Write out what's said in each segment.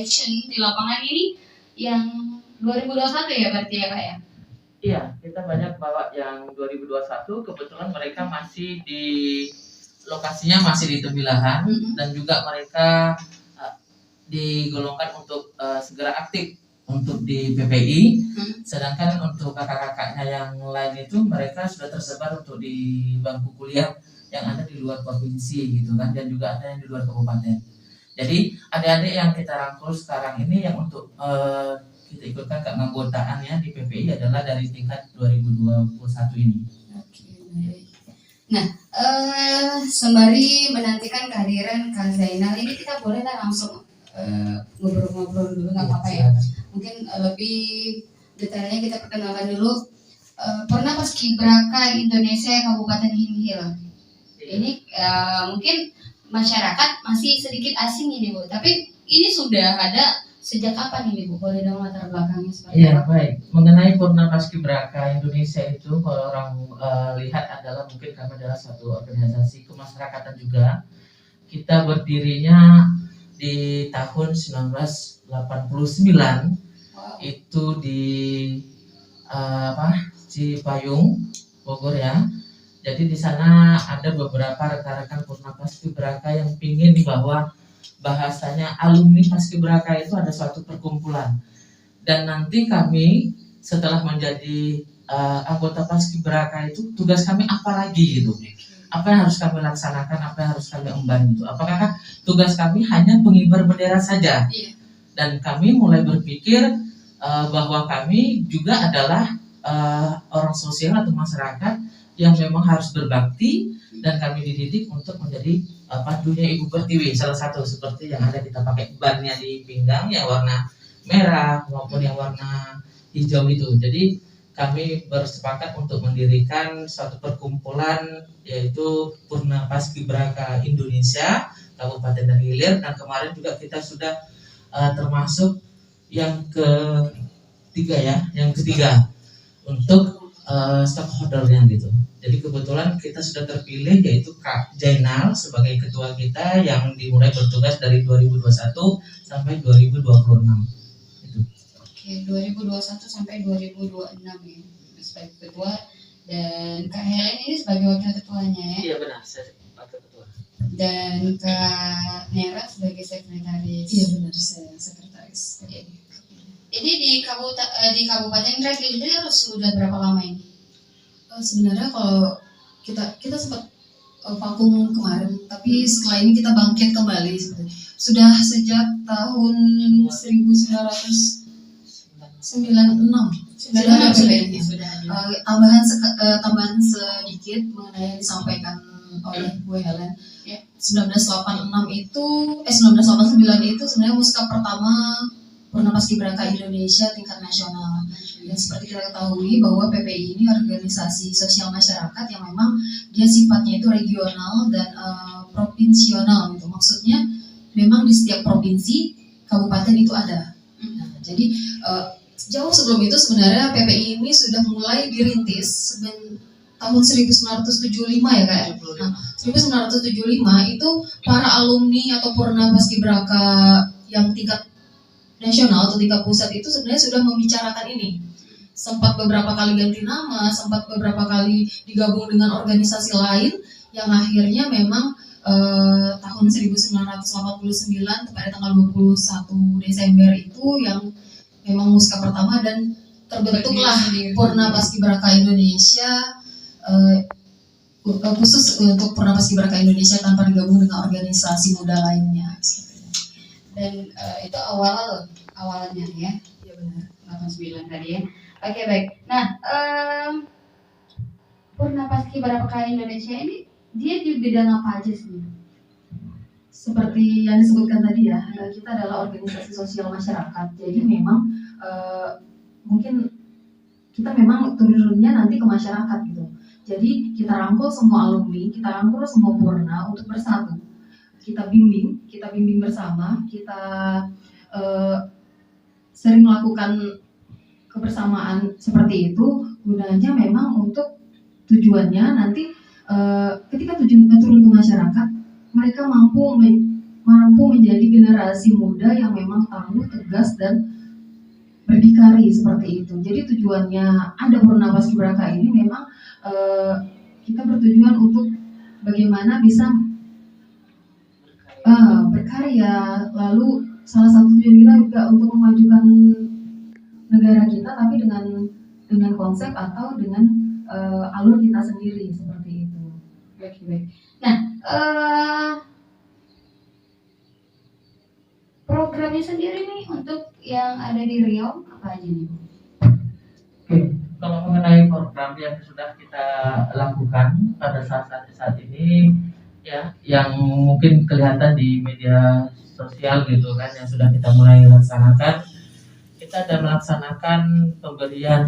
action di lapangan ini yang 2021 ya berarti ya Kak ya? Iya, kita banyak bawa yang 2021, kebetulan mereka masih di lokasinya masih di Tembilahan dan juga mereka digolongkan untuk segera aktif untuk di PPI. Sedangkan untuk kakak-kakaknya yang lain itu mereka sudah tersebar untuk di bangku kuliah yang ada di luar provinsi gitu kan, dan juga ada yang di luar kabupaten. Jadi adik-adik yang kita rangkul sekarang ini yang untuk kita ikutkan keanggotaan ya di PPI adalah dari tingkat 2021 ini. Oke, baik. Nah, sembari menantikan kehadiran Kak Zainal ini, kita boleh langsung ngobrol-ngobrol dulu, nggak apa-apa ya? Mungkin lebih detailnya kita perkenalkan dulu Purna Paskibraka Indonesia Kabupaten Himil. Ini mungkin masyarakat masih sedikit asing ini Bu, tapi ini sudah ada sejak kapan ini Bu? Boleh dong latar belakangnya seperti apa? Iya baik, mengenai Purna Paskibraka Indonesia itu kalau orang lihat adalah mungkin kami adalah satu organisasi kemasyarakatan juga. Kita berdirinya di tahun 1989. Itu di Cipayung, Bogor ya. Jadi di sana ada beberapa rekan-rekan Purna Paskibraka yang pingin bahwa bahasanya alumni Paskibraka itu ada suatu perkumpulan. Dan nanti kami setelah menjadi anggota Paskibraka itu tugas kami apa lagi gitu. Apa yang harus kami laksanakan, apa yang harus kami emban gitu. Apakah tugas kami hanya pengibar bendera saja? Dan kami mulai berpikir bahwa kami juga adalah orang sosial atau masyarakat yang memang harus berbakti, dan kami dididik untuk menjadi padunya Ibu Pertiwi, salah satu seperti yang ada kita pakai bannya di pinggang yang warna merah maupun yang warna hijau itu. Jadi kami bersepakat untuk mendirikan suatu perkumpulan yaitu Purna Paskibraka Indonesia Kabupaten dan Hilir, dan kemarin juga kita sudah termasuk yang ketiga untuk stakeholdernya gitu. Jadi kebetulan kita sudah terpilih yaitu Kak Zainal sebagai ketua kita yang dimulai bertugas dari 2021 sampai 2026 itu. Oke, 2021 sampai 2026 ya sebagai ketua, dan Kak Helen ini sebagai wakil ketuanya ya? Iya benar, saya wakil ketua. Dan Kak Nera sebagai sekretaris? Iya benar, saya sekretaris. Ini di Kabupaten Hilir sudah berapa lama ini? Sebenarnya kalau kita sempat vakum kemarin, tapi setelah ini kita bangkit kembali sebenarnya. Sudah sejak tahun 1996. Tambahan sedikit mengenai yang disampaikan oleh Bu Helen. 1989 itu sebenarnya muska pertama Purna Paskibraka Indonesia tingkat nasional. Dan seperti kita ketahui bahwa PPI ini organisasi sosial masyarakat yang memang dia sifatnya itu regional dan provinsional gitu. Maksudnya memang di setiap provinsi kabupaten itu ada. Nah, jadi jauh sebelum itu sebenarnya PPI ini sudah mulai dirintis tahun 1975 ya Kak. Nah, 1975 itu para alumni atau Purna Paskibraka yang tingkat nasional atau tingkat pusat itu sebenarnya sudah membicarakan ini. Sempat beberapa kali ganti nama, sempat beberapa kali digabung dengan organisasi lain yang akhirnya memang tahun 1989 pada tanggal 21 Desember itu yang memang muska pertama, dan terbentuklah Purna Paskibraka Indonesia khusus untuk Purna Paskibraka Indonesia tanpa digabung dengan organisasi muda lainnya. Dan itu awalnya ya? Iya benar, 89 tadi ya. Oke baik. Nah, Purna Paskibraka Indonesia ini dia di bidang apa aja sih? Seperti yang disebutkan tadi ya, kita adalah organisasi sosial masyarakat. Jadi memang mungkin kita memang turunnya nanti ke masyarakat gitu. Jadi kita rangkul semua alumni, kita rangkul semua Purna untuk bersatu. Kita bimbing bersama, kita sering melakukan kebersamaan seperti itu, gunanya memang untuk tujuannya nanti ketika turun ke masyarakat, mereka mampu mampu menjadi generasi muda yang memang tangguh, tegas, dan berdikari seperti itu. Jadi tujuannya ada Purna Paskibraka ini memang kita bertujuan untuk bagaimana bisa berkarya. Lalu salah satu tujuan kita juga untuk memajukan negara kita, tapi dengan konsep atau dengan alur kita sendiri seperti itu. Baik. Nah, programnya sendiri nih untuk yang ada di Riau apa aja nih? Oke, kalau mengenai program yang sudah kita lakukan pada saat ini, ya, yang mungkin kelihatan di media sosial gitu kan, yang sudah kita mulai laksanakan, kita ada melaksanakan pemberian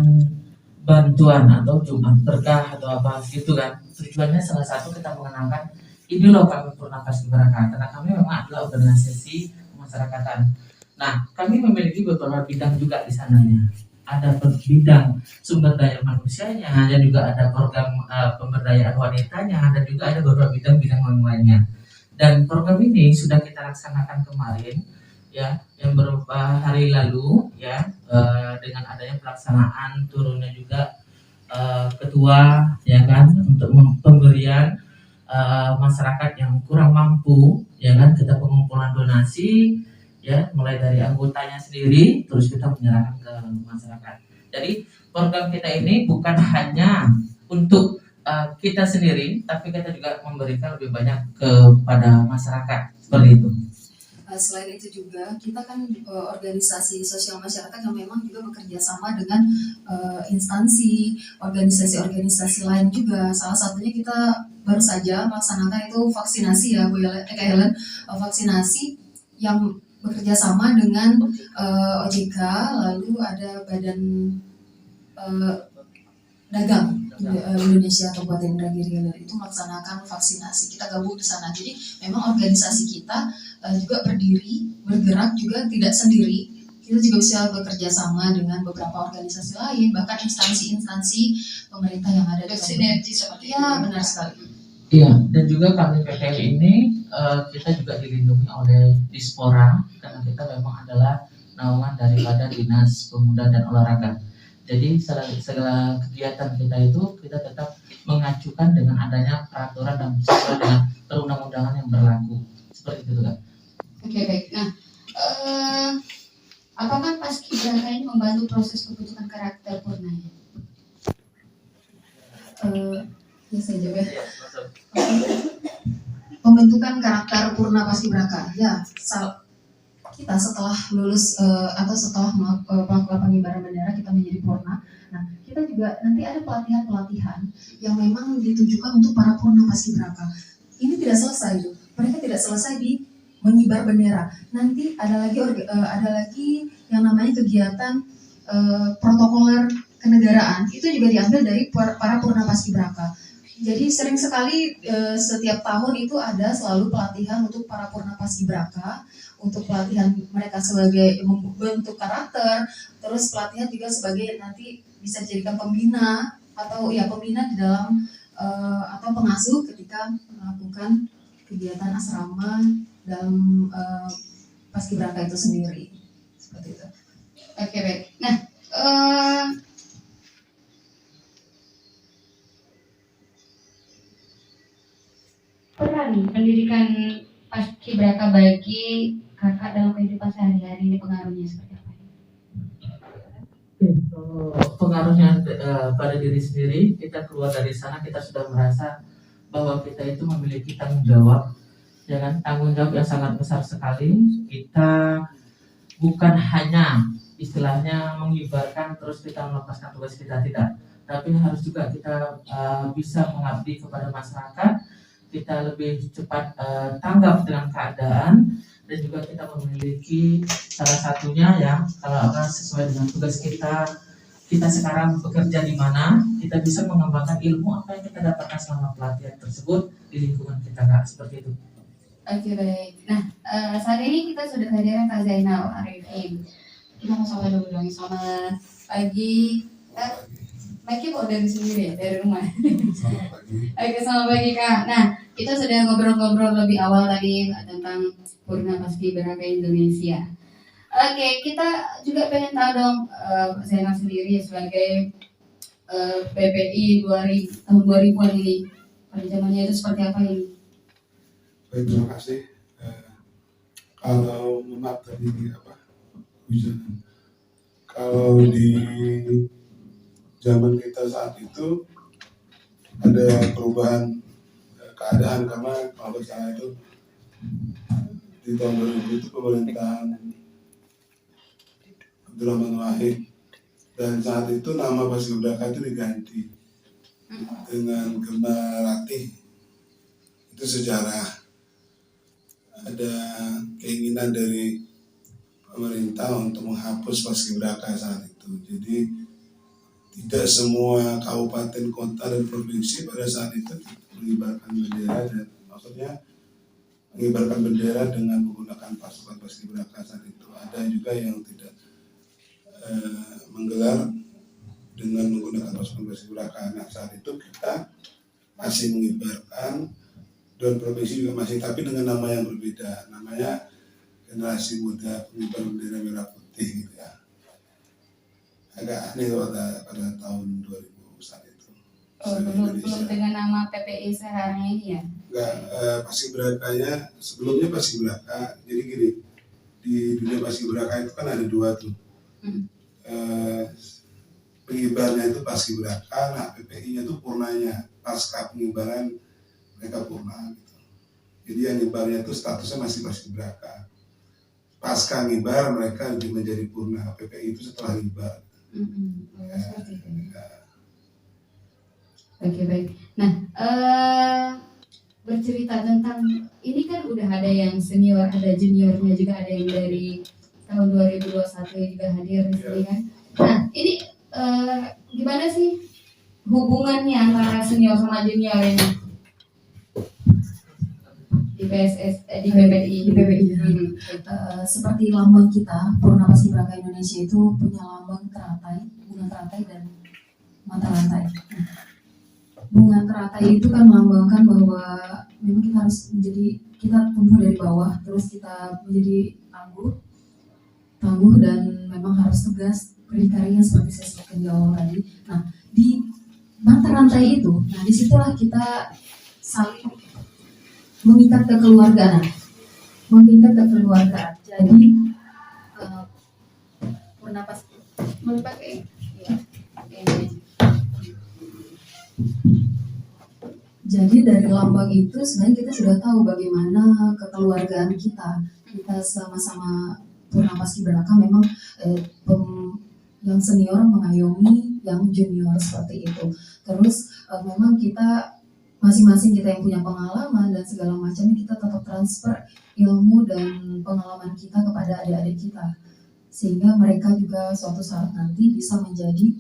bantuan atau Jumat berkah atau apa gitu kan. Tujuannya salah satu kita mengenalkan ini loh kami Purna Paskibraka, karena kami memang adalah organisasi kemasyarakatan. Nah, kami memiliki beberapa bidang juga di sananya. Ada bidang sumber daya manusianya, dan juga ada program pemberdayaan wanitanya, dan juga ada beberapa bidang-bidang lainnya. Dan program ini sudah kita laksanakan kemarin, ya, yang beberapa hari lalu, ya, dengan adanya pelaksanaan turunnya juga ketua, ya kan, untuk pemberian masyarakat yang kurang mampu, ya kan, kita pengumpulan donasi, ya, mulai dari anggotanya sendiri, terus kita menyerahkan ke masyarakat. Jadi program kita ini bukan hanya untuk kita sendiri, tapi kita juga memberikan lebih banyak kepada masyarakat, seperti itu. Selain itu juga kita kan organisasi sosial masyarakat yang memang juga bekerja sama dengan instansi, organisasi-organisasi lain juga. Salah satunya kita baru saja melaksanakan itu vaksinasi ya Bu Helen, vaksinasi yang bekerja sama dengan OJK, lalu ada Badan Dagang Indonesia Kabupaten Indragiri itu melaksanakan vaksinasi. Kita gabung di sana. Jadi memang organisasi kita juga berdiri, bergerak juga tidak sendiri. Kita juga bisa bekerja sama dengan beberapa organisasi lain, bahkan instansi-instansi pemerintah yang ada di sinergi seperti itu. Ya, benar sekali. Iya, dan juga kami PPI ini kita juga dilindungi oleh Dispora, karena kita memang adalah naungan daripada Dinas Pemuda dan Olahraga. Jadi segala kegiatan kita itu kita tetap mengacukan dengan adanya peraturan dan sesuai dengan perundang-undangan yang berlaku. Seperti itu kan. Oke, baik. Nah, apakah Paskibraka ini membantu proses pembentukan karakter Purnanya? Ya saya juga. Pembentukan karakter Purna Paskibraka. Ya, kita setelah lulus atau setelah melakukan pengibaran bendera kita menjadi Purna. Nah, kita juga nanti ada pelatihan-pelatihan yang memang ditujukan untuk para Purna Paskibraka. Ini tidak selesai, tuh. Mereka tidak selesai di mengibar bendera. Nanti ada lagi yang namanya kegiatan protokoler kenegaraan. Itu juga diambil dari para Purna Paskibraka. Jadi sering sekali setiap tahun itu ada selalu pelatihan untuk para Purna Paskibraka, untuk pelatihan mereka sebagai membentuk karakter, terus pelatihan juga sebagai nanti bisa dijadikan pembina atau ya pembina di dalam atau pengasuh ketika melakukan kegiatan asrama dalam Paskibraka itu sendiri, seperti itu. Oke, baik. Nah, peran pendidikan Paskibraka bagi kakak dalam kehidupan sehari-hari ini pengaruhnya seperti apa? Pengaruhnya pada diri sendiri, kita keluar dari sana kita sudah merasa bahwa kita itu memiliki tanggung jawab, ya kan, tanggung jawab yang sangat besar sekali. Kita bukan hanya istilahnya mengibarkan terus kita melepaskan tugas kita, tidak, tapi harus juga kita bisa mengabdi kepada masyarakat. Kita lebih cepat tanggap dengan keadaan, dan juga kita memiliki salah satunya ya, kalau sesuai dengan tugas kita sekarang bekerja di mana, kita bisa mengembangkan ilmu apa yang kita dapatkan selama pelatihan tersebut di lingkungan kita, Kak, seperti itu. Oke, baik. Nah, saat ini kita sudah kehadiran Kak Zainal Arifin. Kita mau sapa dulu dong. Selamat pagi, Kak. Mic-nya kok dari sendiri ya, dari rumah. Selamat pagi. Oke, selamat pagi Kak. Nah, kita sudah ngobrol-ngobrol lebih awal tadi tentang Purna Paskibraka Indonesia. Oke, kita juga pengen tahu dong, saya sendiri sebagai PPI tahun 2000-an ini, pada zamannya itu seperti apa ini? Baik, terima kasih. Kalau maaf tadi hujan. Kalau di zaman kita saat itu ada perubahan keadaan karena kalau salah itu di tahun 2000 itu pemerintahan Abdurrahman Wahid, dan saat itu nama Paskibraka itu diganti dengan Gema Ratih. Itu sejarah. Ada keinginan dari pemerintah untuk menghapus Paskibraka saat itu. Jadi tidak semua kabupaten, kota, dan provinsi pada saat itu mengibarkan bendera, dan maksudnya mengibarkan bendera dengan menggunakan pasukan Paskibraka saat itu. Ada juga yang tidak menggelar dengan menggunakan pasukan Paskibraka. Nah, saat itu kita masih mengibarkan, dan provinsi juga masih, tapi dengan nama yang berbeda. Namanya Generasi Muda Pengibar Bendera Merah Putih gitu ya. Agak aneh pada tahun 2000 saat itu. Belum dengan nama PPI sekarang ini ya? Enggak, Paskibrakanya sebelumnya Paskibraka. Jadi gini, di dunia Paskibraka itu kan ada dua tuh. Pengibarnya itu Paskibraka, nah PPI-nya itu purnanya, pasca pengibaran mereka purna gitu. Jadi yang ngibarnya itu statusnya masih Paskibraka. Pasca ngibar mereka menjadi purna, PPI itu setelah ngibar. Oke, baik. Nah, bercerita tentang ini kan udah ada yang senior, ada juniornya juga, ada yang dari tahun 2021 juga hadir di sini kan. Nah, ini gimana sih hubungannya antara senior sama junior ini di PSS, di PPI? Seperti lambang kita, Purna Paskibraka Indonesia itu punya lambang teratai, bunga teratai dan mata rantai. Bunga teratai itu kan melambangkan bahwa memang kita harus kita tumbuh dari bawah, terus kita menjadi tangguh dan memang harus tegas berdikarinya seperti saya sebutkan di awal tadi. Nah, di mata rantai itu, nah disitulah kita saling mengikat kekeluargaan. Jadi Purna Paskibraka Jadi dari lambang itu sebenarnya kita sudah tahu bagaimana kekeluargaan kita. Kita sama-sama Purna Paskibraka memang yang senior mengayomi yang junior seperti itu. Terus memang kita masing-masing kita yang punya pengalaman dan segala macamnya, kita tetap transfer ilmu dan pengalaman kita kepada adik-adik kita, sehingga mereka juga suatu saat nanti bisa menjadi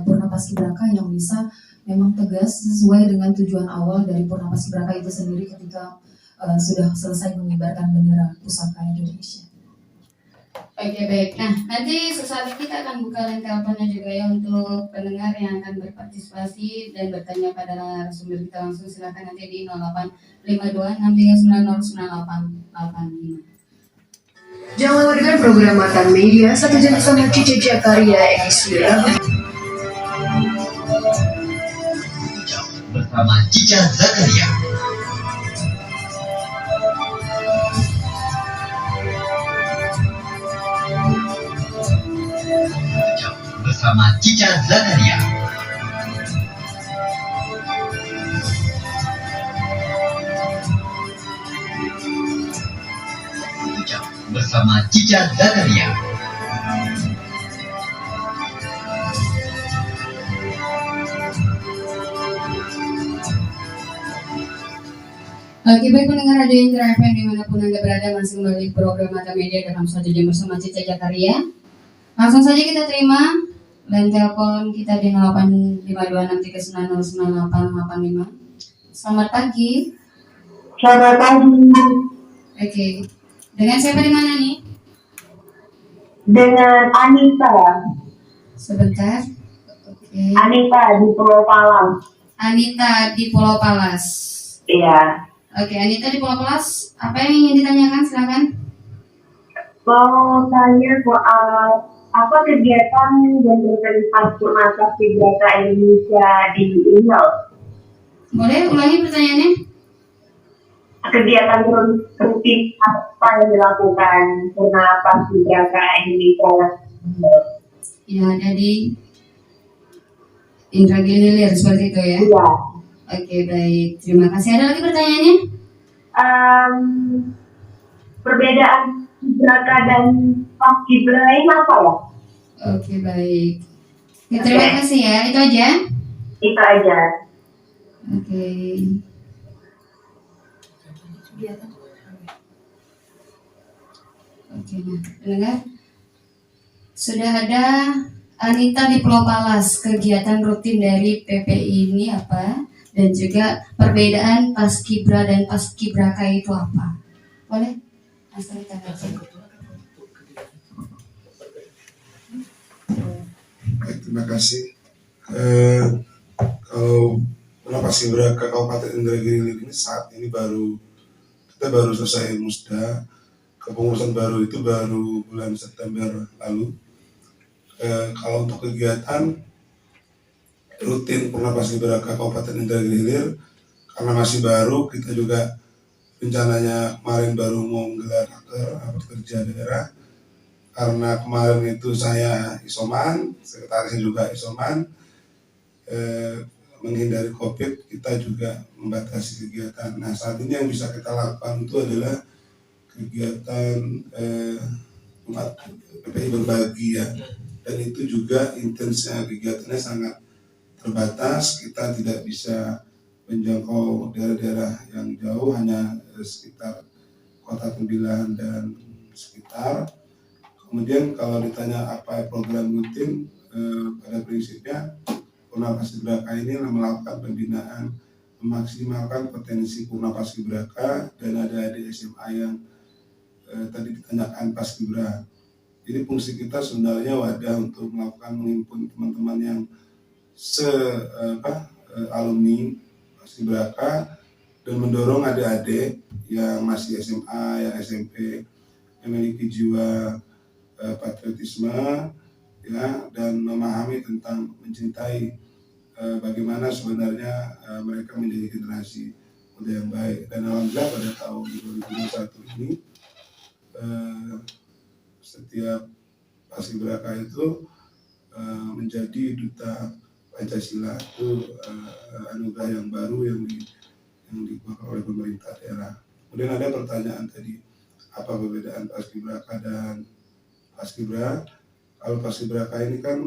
Purna Paskibraka yang bisa memang tegas sesuai dengan tujuan awal dari Purna Paskibraka itu sendiri ketika sudah selesai mengibarkan bendera pusaka Indonesia. Oke, baik. Nah, nanti sesaat kita akan buka line teleponnya juga ya untuk pendengar yang akan berpartisipasi dan bertanya pada narasumber kita langsung. Silakan nanti di 0852 909085. Jangan lewatkan program Mata Media satu jam bersama Cici Jakaria edisi bersama Cica Zakaria. Bersama Cica Zakaria. Bersama Cica Zakaria. Oke, baik pendengar Radio Indra FM dimanapun Anda berada, masih kembali program Mata Media dalam 1 jam bersama Cica Zakaria. Langsung saja kita terima dan telepon kita di 085263909885. Selamat pagi. Selamat pagi. Oke, dengan siapa di mana nih? Dengan Anissa. Sebentar. Oke. Oke. Anita di Pulau Palang. Anita di Pulau Palas. Iya. Oke, Anita di Pulau Palas, apa yang ingin ditanyakan? Silakan. Mau tanya soal apa kegiatan dan rutinitas Purna Paskibraka Indonesia di Riau? Boleh ulangi pertanyaannya? Kegiatan rutin apa yang dilakukan Purna Paskibraka Indonesia? Ya, ada di Indragiri Hilir seperti itu ya. Iya. Oke, baik. Terima kasih. Ada lagi pertanyaannya? Perbedaan Paskibraka dan Paskibra ini apa ya? Oke, baik. Oke, terima kasih ya. Itu aja. Itu aja. Oke. Oke, nah, dengar. Sudah ada Anita di Pulau Palas. Kegiatan rutin dari PPI ini apa? Dan juga perbedaan Paskibra dan Paskibraka itu apa? Boleh? Mas Anita, Baik, terima kasih. Kalau Purna Paskibraka Kabupaten Indragiri Hilir ini saat ini kita baru selesai musda. Kepengurusan baru itu baru bulan September lalu. Kalau untuk kegiatan rutin Purna Paskibraka Kabupaten Indragiri Hilir, karena masih baru, kita juga rencananya kemarin baru mau menggelar rapat kerja daerah. Karena kemarin itu saya isoman, sekretarisnya juga isoman, menghindari COVID, kita juga membatasi kegiatan. Nah, saat ini yang bisa kita lakukan itu adalah kegiatan umat PPI berbagi ya, dan itu juga intensnya kegiatannya sangat terbatas. Kita tidak bisa menjangkau daerah-daerah yang jauh, hanya sekitar Kota Tembilan dan sekitar. Kemudian kalau ditanya apa program rutin, pada prinsipnya Purna Paskibraka ini melakukan pembinaan, memaksimalkan potensi Purna Paskibraka dan ada di SMA yang tadi ditanyakan Paskibra. Jadi fungsi kita sebenarnya wadah untuk melakukan menghimpun teman-teman yang alumni Paskibraka dan mendorong adik-adik yang masih SMA, yang SMP, yang memiliki jiwa patriotisme ya, dan memahami tentang mencintai bagaimana sebenarnya mereka menjadi generasi muda yang baik. Dan alhamdulillah pada tahun 2021 ini setiap Paskibraka itu menjadi duta Pancasila. Itu anugerah yang baru yang dikeluarkan oleh pemerintah daerah. Kemudian ada pertanyaan tadi, apa perbedaan Paskibraka dan Paskibra? Kalau Paskibraka ini kan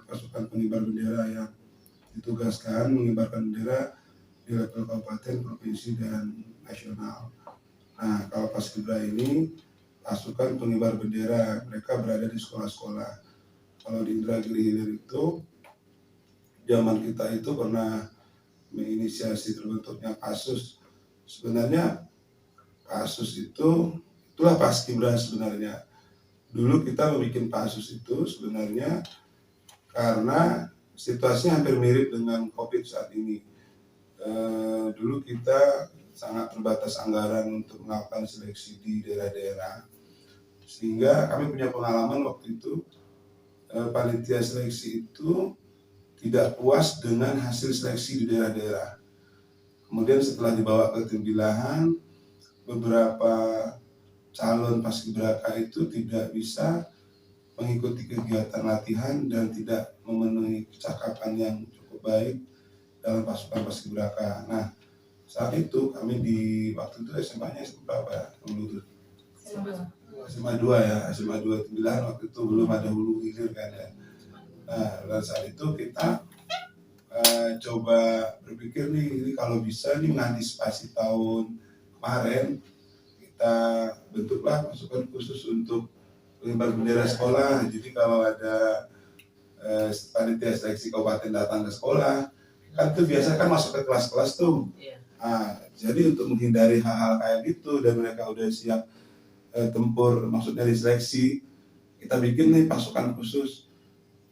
pasukan pengibar bendera yang ditugaskan mengibarkan bendera di level kabupaten, provinsi, dan nasional. Nah, kalau Paskibra ini pasukan pengibar bendera, mereka berada di sekolah-sekolah. Kalau di Indragiri Hilir itu, zaman kita itu pernah menginisiasi terbentuknya Pasus. Sebenarnya Pasus itulah Paskibra sebenarnya. Dulu kita membuat Pasus itu sebenarnya karena situasinya hampir mirip dengan COVID saat ini. Dulu kita sangat terbatas anggaran untuk melakukan seleksi di daerah-daerah, sehingga kami punya pengalaman waktu itu panitia seleksi itu tidak puas dengan hasil seleksi di daerah-daerah. Kemudian setelah dibawa ke Tembilahan, beberapa calon Paskibraka itu tidak bisa mengikuti kegiatan latihan dan tidak memenuhi kecakapan yang cukup baik dalam pasukan Paskibraka. Nah, saat itu kami di waktu itu SMA-nya berapa dulu tuh? SMA 2 ya, SMA 2 Tembilahan waktu itu belum ada hulu hilir kan ya. Nah, dan saat itu kita coba berpikir ini kalau bisa mengantisipasi tahun kemarin, kita bentuklah pasukan khusus untuk pengibar bendera sekolah. Jadi kalau ada panitia seleksi kabupaten datang ke sekolah, kan itu biasa kan masuk ke kelas-kelas tuh. Nah, jadi untuk menghindari hal-hal kayak gitu dan mereka udah siap tempur, maksudnya diseleksi, kita bikin nih pasukan khusus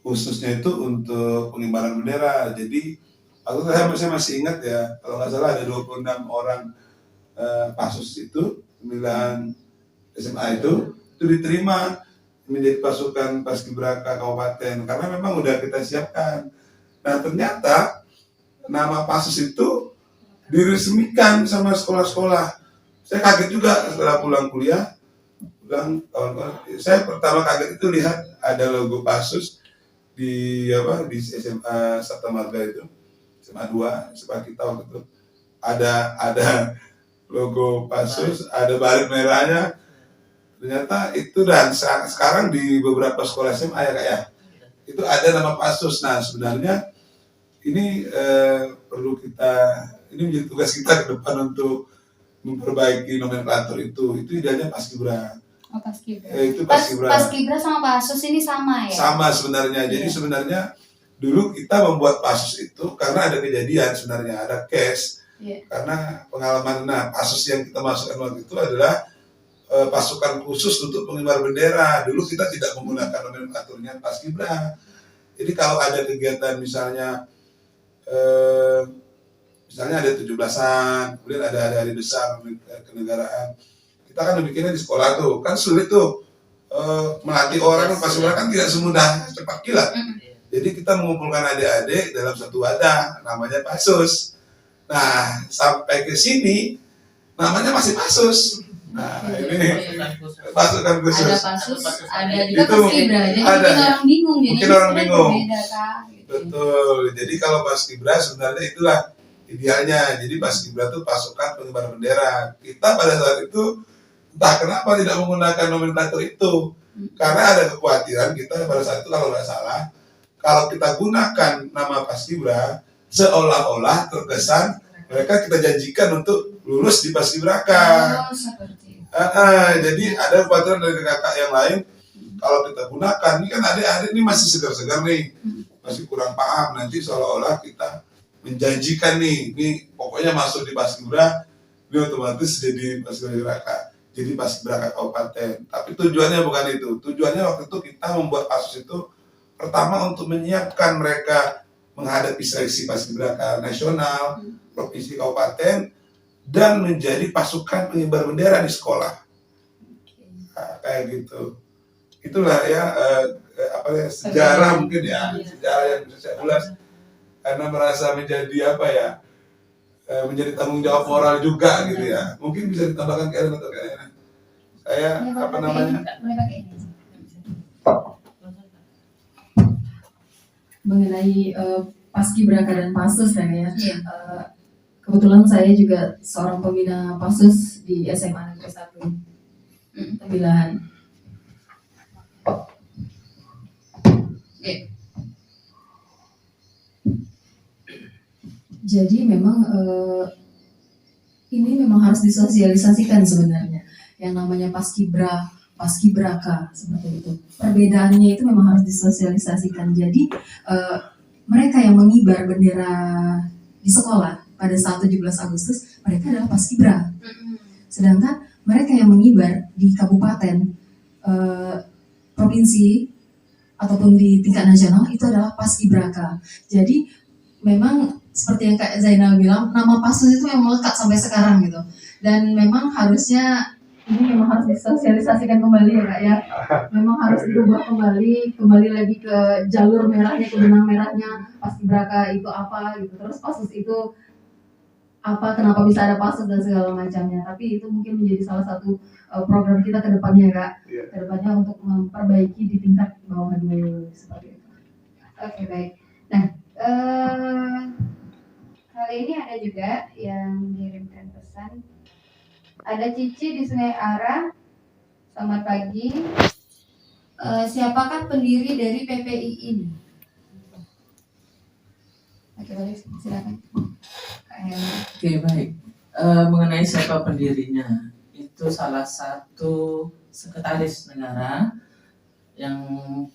khususnya itu untuk pengibaran bendera. Jadi saya masih ingat ya, kalau nggak salah ada 26 orang pasus itu, 9 SMA itu diterima menjadi pasukan Paskibraka Kabupaten karena memang udah kita siapkan. Nah ternyata nama pasus itu diresmikan sama sekolah-sekolah. Saya kaget juga setelah pulang kuliah, saya pertama kaget itu lihat ada logo pasus di SMA Sabta Marga itu, SMA 2, SMA kita waktu itu ada logo pasus, ada baret merahnya. Ternyata itu, dan sekarang di beberapa sekolah SMA ya Kak ya, itu ada nama pasus. Nah sebenarnya ini ini menjadi tugas kita ke depan untuk memperbaiki nomenklatur itu idenya Paskibra. Oh, Paskibra. Itu Paskibra. Paskibra sama pasus ini sama ya? Sama sebenarnya. Jadi sebenarnya dulu kita membuat pasus itu karena ada kejadian sebenarnya, ada case. Karena pengalaman, pasus yang kita masukkan waktu itu adalah pasukan khusus untuk pengibar bendera. Dulu kita tidak menggunakan nomenklaturnya Paskibra. Jadi kalau ada kegiatan misalnya ada 17-an, kemudian ada hari besar kenegaraan, kita kan bikinnya di sekolah tuh, kan sulit tuh melatih orang Paskibra kan tidak semudah cepat kilat. Jadi kita mengumpulkan adik-adik dalam satu wadah, namanya pasus. Nah sampai ke sini namanya masih pasus. Nah ini pasukan khusus. Ada pasus, ada juga Paskibra. Jadi mungkin orang bingung. Mungkin orang bingung. Beda, Kak, gitu. Betul. Jadi kalau Paskibra sebenarnya itulah idealnya. Jadi Paskibra itu pasukan pengibar bendera. Kita pada saat itu entah kenapa tidak menggunakan nomenklatur itu. Karena ada kekhawatiran kita pada saat itu kalau nggak salah, kalau kita gunakan nama Paskibra, seolah-olah terkesan mereka kita janjikan untuk lulus di Paskibraka. Oh, seperti itu. Jadi ada kekhawatiran dari kakak yang lain, kalau kita gunakan, ini kan adik-adik ini masih segar-segar nih, masih kurang paham, nanti seolah-olah kita menjanjikan nih, ini pokoknya masuk di Paskibra, ini otomatis jadi Paskibraka, jadi Paskibraka Kabupaten. Tapi tujuannya bukan itu. Tujuannya waktu itu kita membuat pasus itu pertama untuk menyiapkan mereka menghadapi seleksi Paskibraka nasional, provinsi, kabupaten, dan menjadi pasukan pengibar bendera di sekolah. Nah, kayak gitu. Itulah ya sejarah mungkin ya, sejarah yang bisa saya ulas karena merasa menjadi menjadi tanggung jawab moral juga gitu ya. Mungkin bisa ditambahkan kalian atau kalian. Saya mengenai Paskibraka dan pasus ya. Kebetulan saya juga seorang pembina pasus di SMA Negeri 1 Tembilahan. Jadi memang ini memang harus disosialisasikan sebenarnya. Yang namanya Paskibra, Paskibraka seperti itu. Perbedaannya itu memang harus disosialisasikan. Jadi mereka yang mengibar bendera di sekolah pada saat 17 Agustus, mereka adalah Paskibra. Sedangkan mereka yang mengibar di kabupaten, provinsi, ataupun di tingkat nasional, itu adalah Paskibraka. Jadi memang seperti yang Kak Zainal bilang, nama pasus itu yang melekat sampai sekarang gitu. Dan memang harusnya, ini memang harus disosialisasikan kembali ya Kak ya. Memang harus diubah kembali lagi ke jalur merahnya, ke benang merahnya, Paskibraka itu apa gitu. Terus pasus itu apa, kenapa bisa ada pasus dan segala macamnya. Tapi itu mungkin menjadi salah satu program kita ke depannya Kak. Ke depannya untuk memperbaiki di tingkat bawah dulu seperti itu. Oke, baik. Nah, kali ini ada juga yang mengirimkan pesan. Ada Cici di Sungai Ara. Selamat pagi. Siapakah pendiri dari PPI ini? Oke, boleh silakan. Oke, baik. Mengenai siapa pendirinya, itu salah satu sekretaris negara. Yang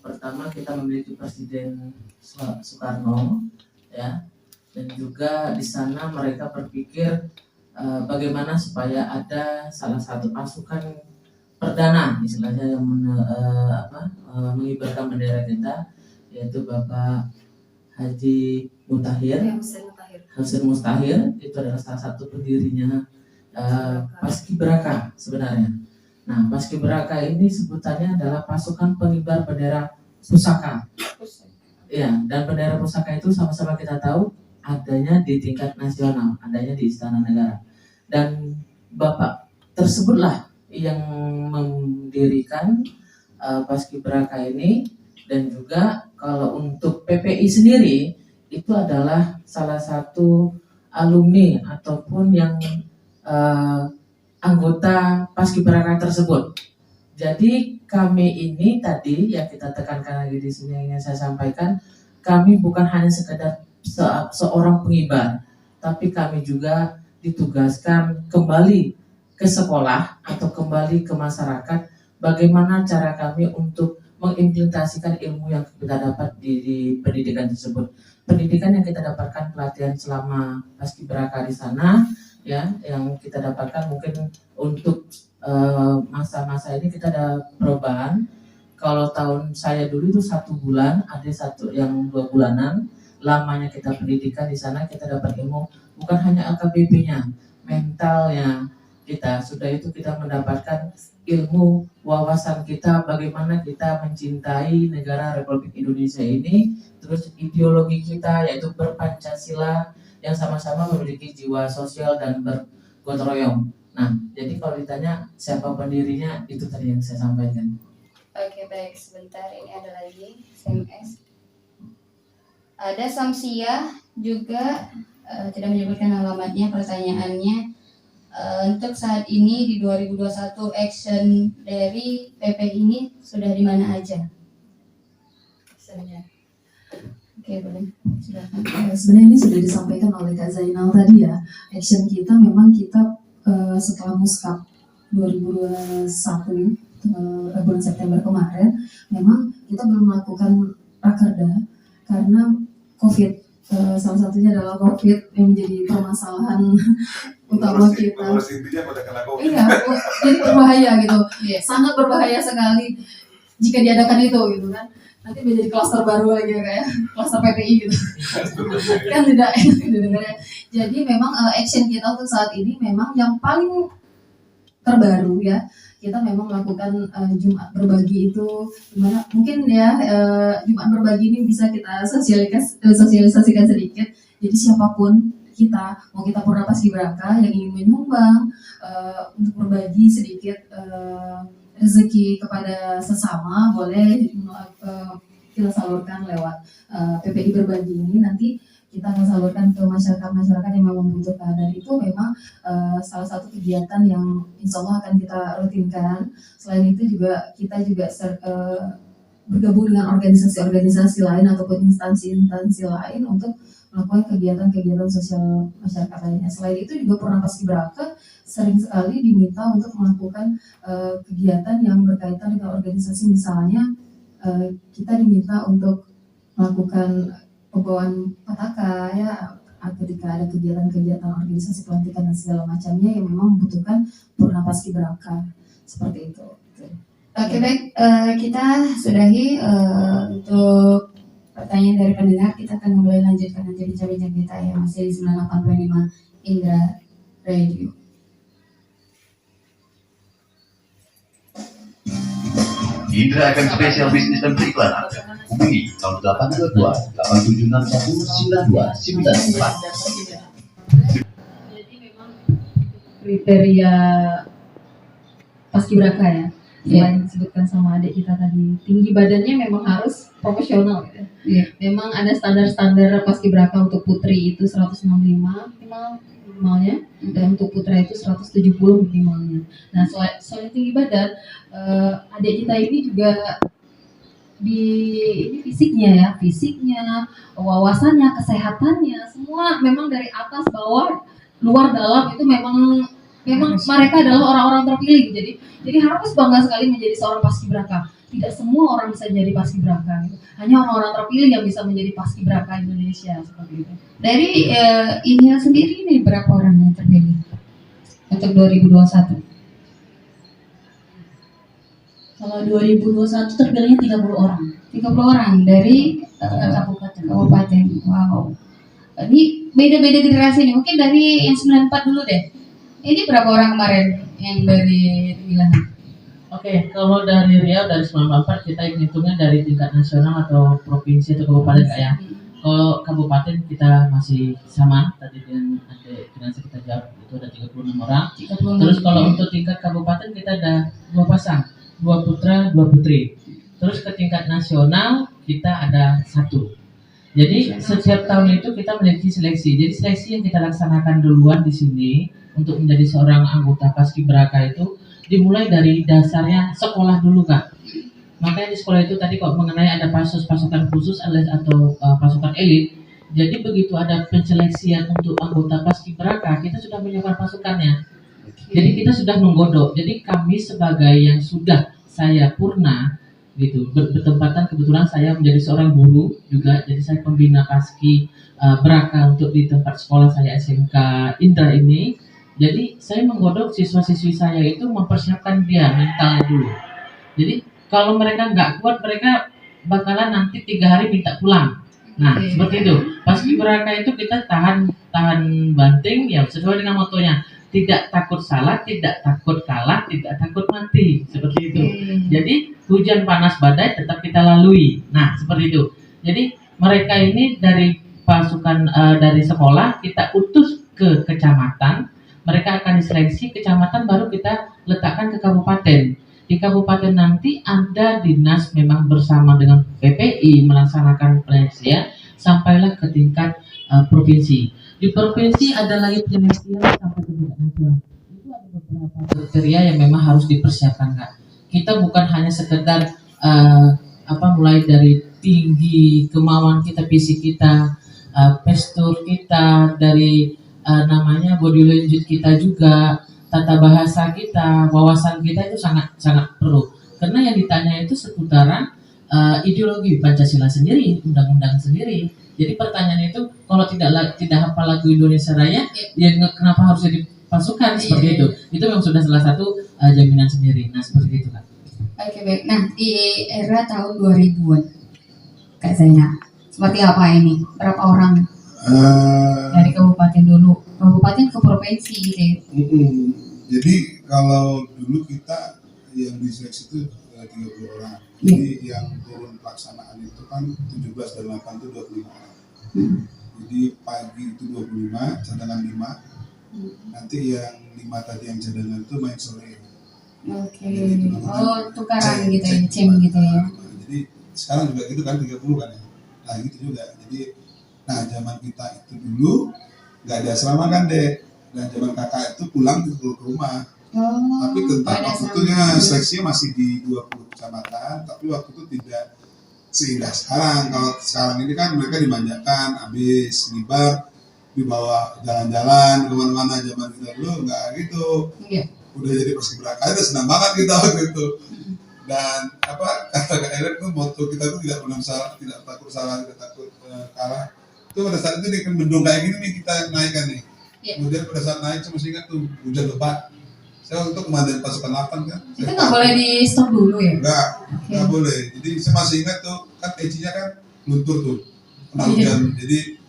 pertama kita memiliki Presiden Soekarno, ya, dan juga di sana mereka berpikir bagaimana supaya ada salah satu pasukan perdana, istilahnya yang mengibarkan bendera kita, yaitu Bapak Haji Mutahir, Husain Mustahir, itu adalah salah satu pendirinya Paskibraka sebenarnya. Nah, Paskibraka ini sebutannya adalah pasukan pengibar bendera pusaka. Ya, dan bendera pusaka itu sama-sama kita tahu adanya di tingkat nasional, adanya di Istana Negara. Dan Bapak tersebutlah yang mendirikan Paskibraka ini, dan juga kalau untuk PPI sendiri itu adalah salah satu alumni ataupun yang anggota Paskibraka tersebut. Jadi kami ini tadi yang kita tekankan lagi di sini yang ingin saya sampaikan, kami bukan hanya sekedar seorang pengibar, tapi kami juga ditugaskan kembali ke sekolah atau kembali ke masyarakat, bagaimana cara kami untuk mengimplementasikan ilmu yang kita dapat di pendidikan tersebut. Pendidikan yang kita dapatkan, pelatihan selama Paskibraka di sana, ya, yang kita dapatkan mungkin untuk masa-masa ini kita ada perubahan. Kalau tahun saya dulu itu 1 bulan, ada satu yang 2 bulanan. Lamanya kita pendidikan di sana, kita dapat ilmu bukan hanya AKBP-nya, mentalnya kita. Sudah itu kita mendapatkan ilmu, wawasan kita, bagaimana kita mencintai negara Republik Indonesia ini, terus ideologi kita yaitu berpancasila yang sama-sama memiliki jiwa sosial dan bergotong royong. Nah, jadi kalau ditanya siapa pendirinya, itu tadi yang saya sampaikan. Oke, baik, sebentar, ini ada lagi SMS. Ada Samsia juga tidak menyebutkan alamatnya, pertanyaannya. Untuk saat ini di 2021 action dari PP ini sudah di mana aja? Oke, boleh. Silakan. Sebenarnya ini sudah disampaikan oleh Kak Zainal tadi ya. Action kita memang kita setelah Muskap 2021 bulan September kemarin, memang kita belum melakukan rakerda karena COVID. Salah satunya adalah COVID yang menjadi permasalahan utama kita. Iya, jadi berbahaya gitu. Sangat berbahaya sekali jika diadakan itu gitu kan. Nanti menjadi klaster baru lagi ya, kayak klaster PPI gitu. Kan tidak enak didengarnya. Jadi memang action kita untuk saat ini memang yang paling terbaru ya. Kita memang melakukan Jumat berbagi itu, dimana mungkin ya Jumat berbagi ini bisa kita sosialisasikan sedikit. Jadi siapapun kita, mau kita Purna Paskibraka yang ingin menyumbang untuk berbagi sedikit rezeki kepada sesama, boleh kita salurkan lewat PPI berbagi ini. Nanti kita akan salurkan ke masyarakat yang memang membutuhkan, dan itu memang salah satu kegiatan yang insya Allah akan kita rutinkan. Selain itu juga kita juga bergabung dengan organisasi-organisasi lain ataupun instansi-instansi lain untuk melakukan kegiatan-kegiatan sosial masyarakat lainnya. Selain itu juga Purna Paskibraka sering sekali diminta untuk melakukan kegiatan yang berkaitan dengan organisasi, misalnya kita diminta untuk melakukan pembawaan pataka ya, ketika ada kegiatan-kegiatan organisasi pelantikan dan segala macamnya yang memang membutuhkan Purna Paskibraka seperti itu. Oke, baik, kita sudahi untuk pertanyaan dari pendengar. Kita akan mulai lanjutkan nanti bincang-bincang kita ya, masih di 98.5 Indra Radio. Indra akan spesial bisnis dan periklanan. Hubungi 0822 8761 9294. Jadi memang kriteria Paskibraka ya, selain disebutkan sama adik kita tadi, tinggi badannya memang harus proporsional gitu. Memang ada standar-standar Paskibraka. Untuk putri itu 165 minimalnya, dan untuk putra itu 170 minimalnya. Nah, soal tinggi badan, adik kita ini juga ini fisiknya, wawasannya, kesehatannya, semua memang dari atas bawah, luar dalam itu memang mereka adalah orang-orang terpilih. Jadi harus bangga sekali menjadi seorang Paskibraka. Tidak semua orang bisa jadi Paskibraka, gitu. Hanya orang-orang terpilih yang bisa menjadi Paskibraka Indonesia seperti itu. Dari Inhil sendiri ini berapa orang yang terpilih untuk 2021? Kalau 2021 terpilihnya 30 orang. 30 orang dari kabupaten. Wow. Ini beda-beda generasi nih. Mungkin dari yang 94 dulu deh. Ini berapa orang kemarin yang dari Wilayah? Oke, kalau dari Riau dari 94 kita hitungnya dari tingkat nasional atau provinsi atau kabupaten Kak ya. Kalau kabupaten kita masih sama tadi dengan kita jawab itu ada 36 orang. 36. Terus kalau untuk tingkat kabupaten kita ada 2 pasang, 2 putra, 2 putri. Terus ke tingkat nasional kita ada 1. Jadi setiap tahun itu kita memiliki seleksi. Jadi seleksi yang kita laksanakan duluan di sini untuk menjadi seorang anggota Paskibraka itu dimulai dari dasarnya sekolah dulu Kak. Makanya di sekolah itu tadi kok mengenai ada pasukan khusus atau pasukan elit. Jadi begitu ada penseleksian untuk anggota Paskibraka, kita sudah menyiapkan pasukannya. Jadi kita sudah menggodok. Jadi kami sebagai yang sudah saya purna gitu, bertempatan kebetulan saya menjadi seorang guru juga. Jadi saya pembina Paski Braka untuk di tempat sekolah saya SMK Indra ini. Jadi saya menggodok siswa-siswi saya itu mempersiapkan dia mentalnya dulu. Jadi kalau mereka nggak kuat, mereka bakalan nanti 3 hari minta pulang. Nah, seperti itu. Paski Braka itu kita tahan banting ya sesuai dengan motonya. Tidak takut salah, tidak takut kalah, tidak takut mati. Seperti itu. Jadi hujan panas badai tetap kita lalui. Nah, seperti itu. Jadi mereka ini dari pasukan dari sekolah kita utus ke kecamatan. Mereka akan diseleksi kecamatan baru kita letakkan ke kabupaten. Di kabupaten nanti ada dinas memang bersama dengan PPI melaksanakan penyeleksian sampailah ke tingkat provinsi. Di provinsi ada lagi penyeleksian sampai ke tingkat nasional. Itu ada beberapa kriteria yang memang harus dipersiapkan Kak. Kita bukan hanya sekedar mulai dari tinggi kemauan kita, fisik kita, postur kita, dari namanya body language kita juga, tata bahasa kita, wawasan kita itu sangat perlu. Karena yang ditanya itu seputaran ideologi Pancasila sendiri, undang-undang sendiri. Jadi pertanyaan itu kalau tidak hafal lagu Indonesia Raya, ya kenapa harus jadi pasukan seperti itu? Itu memang sudah salah satu jaminan sendiri. Nah seperti itu Kak. Oke baik. Nah di era tahun 2000-an, Kak Zainal, seperti apa ini? Berapa orang dari kabupaten dulu, kabupaten ke provinsi gitu ya? Jadi kalau dulu kita yang diseleksi itu 30 orang. Jadi yang turun pelaksanaan itu kan 17 dan 8 itu 25 orang. Jadi pagi itu 25, cadangan 5. Nanti yang 5 tadi yang cadangan itu main sore. Oke. Oh tukaran gitu ya, cem gitu ya. Jadi sekarang juga gitu kan 30 kan ya. Nah gitu juga. Jadi zaman kita itu dulu nggak ada asrama kan deh. Dan zaman kakak itu pulang ke rumah. Tapi tentang waktu itu seleksinya masih di 20 kecamatan. Tapi waktu itu tidak seindah sekarang. Kalau sekarang ini kan mereka dimanjakan, habis ngibar, dibawa jalan-jalan kemana-mana. Zaman kita dulu nggak gitu. Udah jadi Paskibraka, udah senang banget kita waktu itu. Dan kata Kak Ellen tuh moto kita tuh tidak pernah salah, tidak takut salah, tidak takut kalah. Itu pada saat itu di bendung kayak gini nih kita naikkan nih. Kemudian pada saat naik saya masih ingat tuh hujan lebat. Saya untuk komandan pasukan 8 kan. Itu nggak boleh di stop dulu ya? Nggak boleh. Jadi saya masih ingat tuh kan EC-nya kan luntur tuh kena hujan. Jadi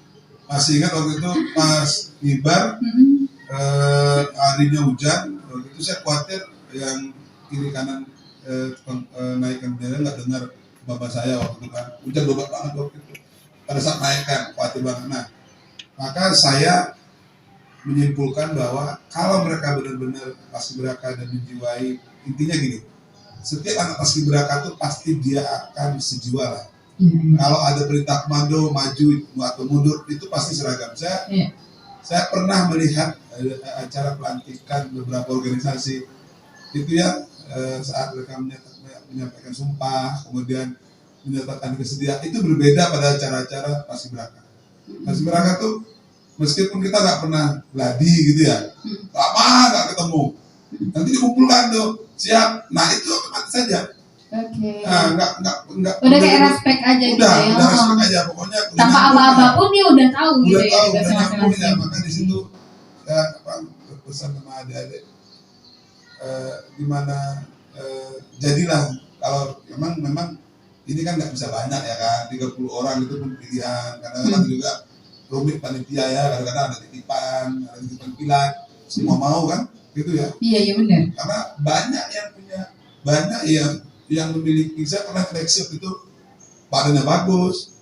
masih ingat waktu itu pas ngibar harinya hujan. Waktu itu saya khawatir yang kiri kanan naikkan bendera nggak dengar bapak saya waktu itu kan. Hujan lebat banget waktu itu. Pada saat naikkan khawatir banget. Nah maka saya menyimpulkan bahwa kalau mereka benar-benar Paskibraka dan menjiwai, intinya gini, setiap anak Paskibraka itu pasti dia akan sejiwa lah. Kalau ada perintah komando maju atau mundur itu pasti seragam. Saya pernah melihat acara pelantikan beberapa organisasi itu ya saat mereka menyampaikan sumpah, kemudian menyatakan kesediaan, itu berbeda pada acara-acara Paskibraka. Paskibraka tuh meskipun kita nggak pernah gladi gitu ya, lama nggak ketemu, nanti dikumpulkan tuh, siap. Nah itu otomatis saja. Oke. Nah, nggak. Udah kayak respect aja gitu ya. Udah respect aja pokoknya. Tanpa apa-apa pun dia udah tahu gitu ya. Udah nyambung ya, maka di situ saya berpesan sama adik-adik, gimana jadilah kalau memang ini kan nggak bisa banyak ya kan, 30 orang itu pun pilihan, kadang-kadang juga rumit panitia ya, kadang-kadang ada titipan pilat, semua mau kan, gitu ya. Iya benar. Karena banyak yang punya, banyak yang memiliki, saya pernah seleksi itu badannya bagus,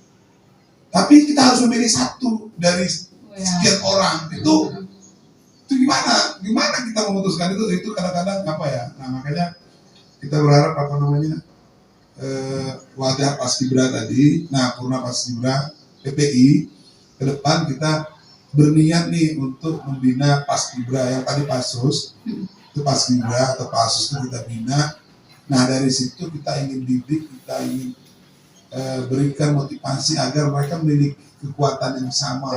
tapi kita harus memilih satu dari sekian orang, itu gimana kita memutuskan itu kadang-kadang apa ya. Nah makanya kita berharap apa namanya, wadah Paskibra tadi, nah Purna Paskibra PPI ke depan kita berniat nih untuk membina Paskibra yang tadi Pasus itu Paskibra atau Pasus itu kita bina. Nah dari situ kita ingin didik, kita ingin berikan motivasi agar mereka memiliki kekuatan yang sama,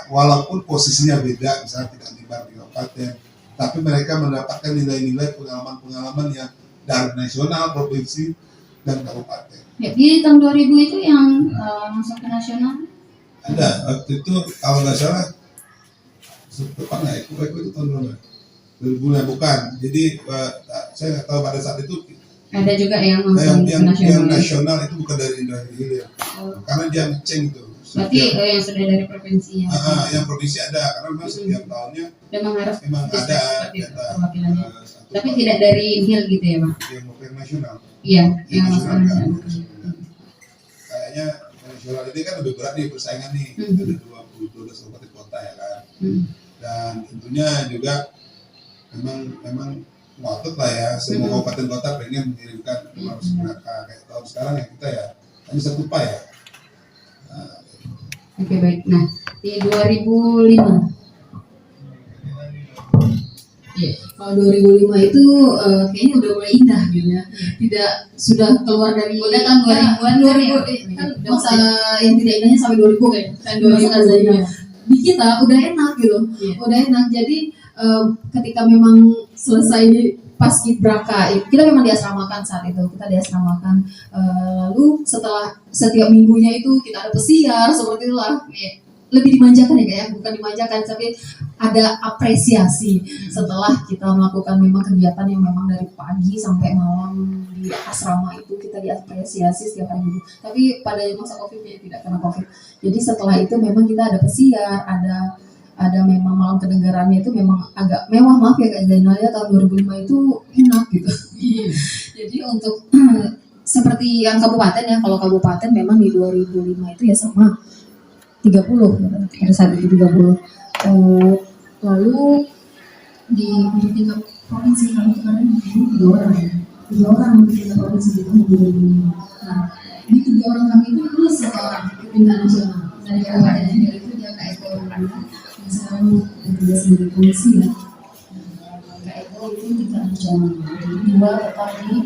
walaupun posisinya beda, misalnya tidak di kabupaten, tapi mereka mendapatkan nilai-nilai pengalaman yang dari nasional, provinsi, dan kabupaten. Ya, di tahun 2000 itu yang masuk ke nasional? Ada, waktu itu kalau nggak salah, depan nggak itu tahun berapa? 2000 bukan. Jadi saya nggak tahu pada saat itu. Ada juga yang masuk ke nasional. Yang nasional itu bukan dari Indragiri Hilir, karena dia ngeceng itu. Berarti yang sudah dari provinsi ya? Yang provinsi ada, karena memang setiap tahunnya memang ada perwakilannya. Tapi tidak dari Hil gitu ya Pak? Yang nasional. Iya, yang masuk ke nasional. Kayaknya nasional ini kan lebih berat nih persaingan nih, ada 12 kabupaten kota ya kan. Dan tentunya juga memang ngotot lah ya, semua kabupaten kota pengen mengirimkan Paskibraka. Kayak tahun sekarang ya kita ya hanya 1 PA ya. Oke baik. Nah di 2005. Ya, kalau 2005 itu kayaknya udah mulai indah gitu ya. Tidak sudah keluar dari Udah tahun 2000-an kan ya? Kan masa yang tidak indahnya sampai 2000 kayaknya. Tahun 2000 di kita udah enak gitu. Udah enak. Jadi ketika memang selesai Paskibraka, kita memang diasramakan saat itu. Kita diasramakan. Lalu setelah setiap minggunya itu kita ada pesiar seperti itulah. Lebih dimanjakan ya kayak, bukan dimanjakan tapi ada apresiasi setelah kita melakukan memang kegiatan yang memang dari pagi sampai malam di asrama itu kita diapresiasi setiap hari minggu. Tapi pada masa Covid ya tidak karena Covid. Jadi setelah itu memang kita ada pesiar, ada memang malam kedengarannya itu memang agak mewah, maaf ya Kak Zainal ya, tahun 2005 itu enak gitu. Jadi untuk seperti yang kabupaten ya, kalau kabupaten memang di 2005 itu ya sama 30 pada saat itu 30. Lalu di tingkat provinsi kami kemarin 3 orang di tingkat provinsi di tahun 2005. Nah di 3 orang kami itu plus 1 orang di tingkat nasional dari kabupaten yang itu dia Kak Eko yang sekarang bertugas sebagai polisi ya. Kak Eko itu tingkat nasional, jadi 2 tetap di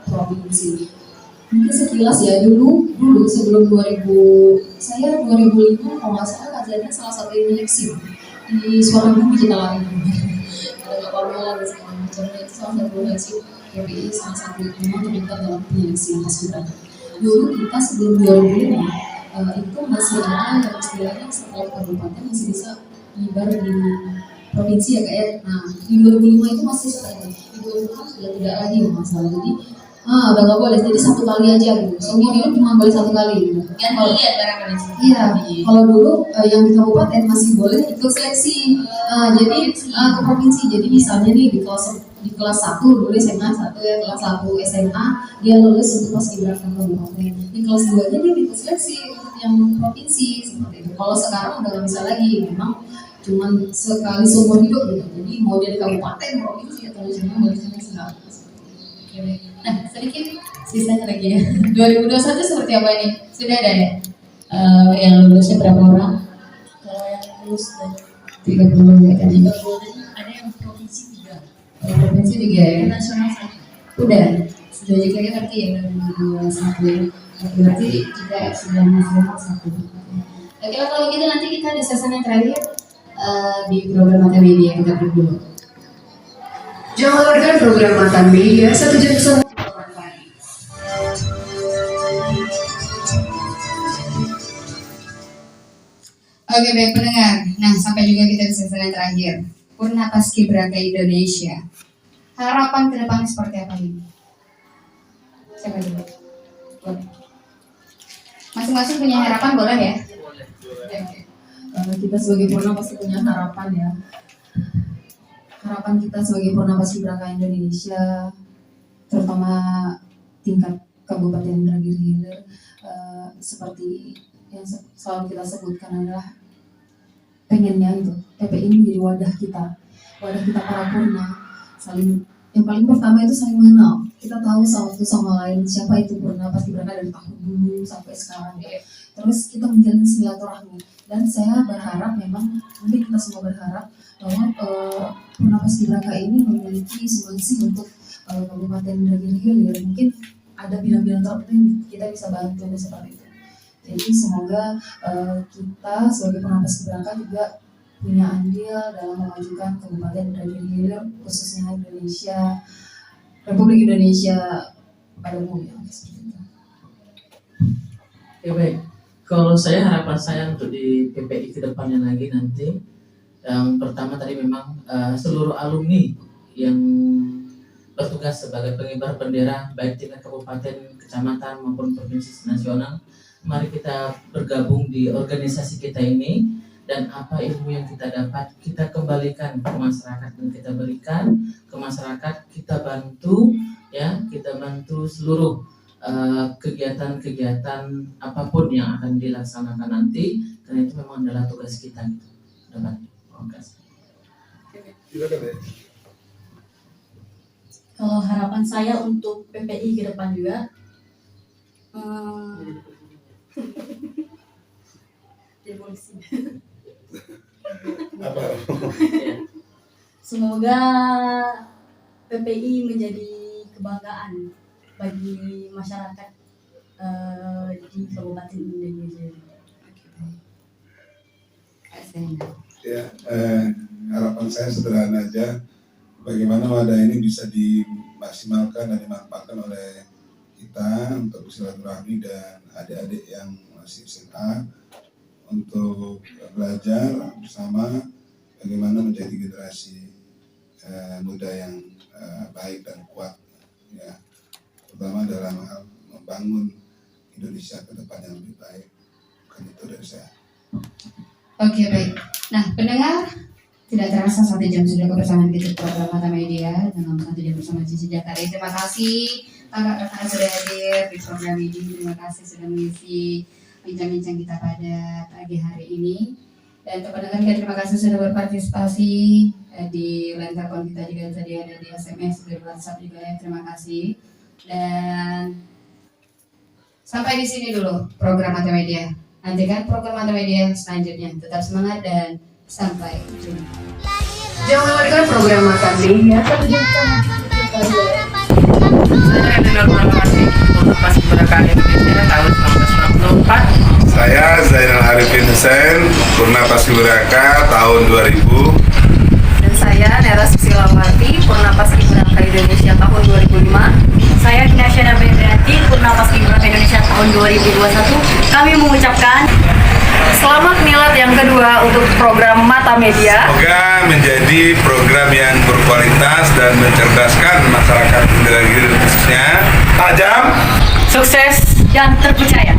provinsi. Mungkin sekilas ya dulu sebelum 2000, saya 2005 kalau nggak salah kajiannya salah satu penyeleksi di Suara Bumi kita lari. Ada Pamela dan segala macamnya, itu salah satu penyeleksi PPI, salah satu memang terlibat dalam penyeleksi Paskibraka. Dulu kita sebelum 2005 itu masih ada yang istilahnya setelah kabupaten masih bisa nyebar di provinsi ya Kak ya. Nah di 2005 itu masih seperti itu. Di 2006 sudah tidak lagi masalah. Jadi udah nggak boleh, jadi 1 kali aja gitu. Seumur hidup cuma boleh 1 kali gitu. Yang dilihat barangkali. Iya, kalau dulu yang di kabupaten masih boleh ikut seleksi. Jadi ke provinsi. Jadi misalnya nih di kelas 1 dulu SMA 1 ya, kelas 1 SMA dia lulus untuk Paskibraka kabupaten. Di kelas 2 nya dia ikut seleksi untuk yang provinsi seperti itu. Kalau sekarang udah nggak bisa lagi, memang cuman sekali seumur hidup gitu. Jadi mau dia di kabupaten, provinsi atau nasional bolehnya sekali. Nah, sedikit sisanya lagi ya. 2021 seperti apa ini? Sudah ada ya? Yang lulusnya berapa orang? Kalau yang lulus dari 30 ya kan? 30 ada yang provinsi 3. Provinsi 3 ya? Nasional 1. Sudah juga ya ngerti ya 2021 ya? Berarti kita sudah nasional 1. Oke lah kalau gitu nanti kita di sesi yang terakhir di program Mata Media kita break dulu. Jangan lewatkan program Mata Media 1 jam bersama. Oke baik pendengar, nah sampai juga kita di sesi yang terakhir Purna Paskibraka Indonesia. Harapan ke depannya seperti apa ini? Siapa dulu? masing-masing punya harapan boleh ya? Boleh. Kita sebagai Purna pasti punya harapan ya. Harapan kita sebagai Purna Paskibraka Indonesia, terutama tingkat Kabupaten Indragiri Hilir, seperti yang selalu kita sebutkan adalah pengennya itu PPI menjadi wadah kita para Purna, saling, yang paling pertama itu saling mengenal. Kita tahu satu sama lain siapa itu Purna Paskibraka dari tahun dulu sampai sekarang ya. Terus kita menjalin silaturahmi, dan saya berharap memang, mungkin kita semua berharap bahwa Purna Paskibraka ini memiliki sumbangsih untuk Kabupaten Indragiri Hilir. Mungkin ada bidang-bidang tertentu yang kita bisa bantu seperti itu. Jadi semoga kita sebagai Purna Paskibraka juga punya andil dalam memajukan Kabupaten Indragiri Hilir, khususnya Indonesia, Republik Indonesia pada umumnya. Seperti itu. Ya baik. Kalau saya, harapan saya untuk di PPI ke depannya lagi nanti, yang pertama tadi memang seluruh alumni yang bertugas sebagai pengibar bendera baik tingkat kabupaten, kecamatan maupun provinsi nasional, mari kita bergabung di organisasi kita ini, dan apa ilmu yang kita dapat kita kembalikan ke masyarakat dan kita berikan ke masyarakat. Kita bantu ya, kita bantu seluruh kegiatan-kegiatan apapun yang akan dilaksanakan nanti, karena itu memang adalah tugas kita gitu. Kalau harapan saya untuk PPI ke depan juga, revolusi. Semoga PPI menjadi kebanggaan bagi masyarakat di Kabupaten Indonesia. Ya, harapan saya sederhana aja, bagaimana wadah ini bisa dimaksimalkan dan dimanfaatkan oleh kita untuk silaturahmi dan adik-adik yang masih SMA untuk belajar bersama bagaimana menjadi generasi muda yang baik dan kuat, ya, terutama dalam hal membangun Indonesia ke depan yang lebih baik. Bukan itu dari saya. Oke, baik. Nah, pendengar, tidak terasa 1 jam sudah kebersamaan kita program Mata Media dalam 1 jam bersama Cici Jakari. Terima kasih kakak-kakak sudah hadir di program ini. Terima kasih sudah mengisi bincang-bincang kita pada pagi hari ini. Dan untuk pendengar kita, terima kasih sudah berpartisipasi di line telepon kita juga tadi ada di SMS, di WhatsApp juga ya. Terima kasih. Dan sampai di sini dulu program Mata Media. Nantikan program Mata Media selanjutnya. Tetap semangat dan sampai jumpa. Jangan lewatkan program Mata Media 1 jam bersama Cici Jakari. Saya Dengar Marwati, Purna Paskibraka Indonesia tahun 1994. Saya Zainal Arifin Hussein, Purna Paskibraka tahun 2000. Dan saya Nera Susilawati, Purna Paskibraka Indonesia tahun 2005. Saya Nasyana Bedrati, Purna Paskibraka Indonesia tahun 2021. Kami mengucapkan Selamat milad yang kedua untuk program Mata Media. Semoga menjadi program yang berkualitas dan mencerdaskan masyarakat Indragiri khususnya, tajam, sukses dan terpercaya.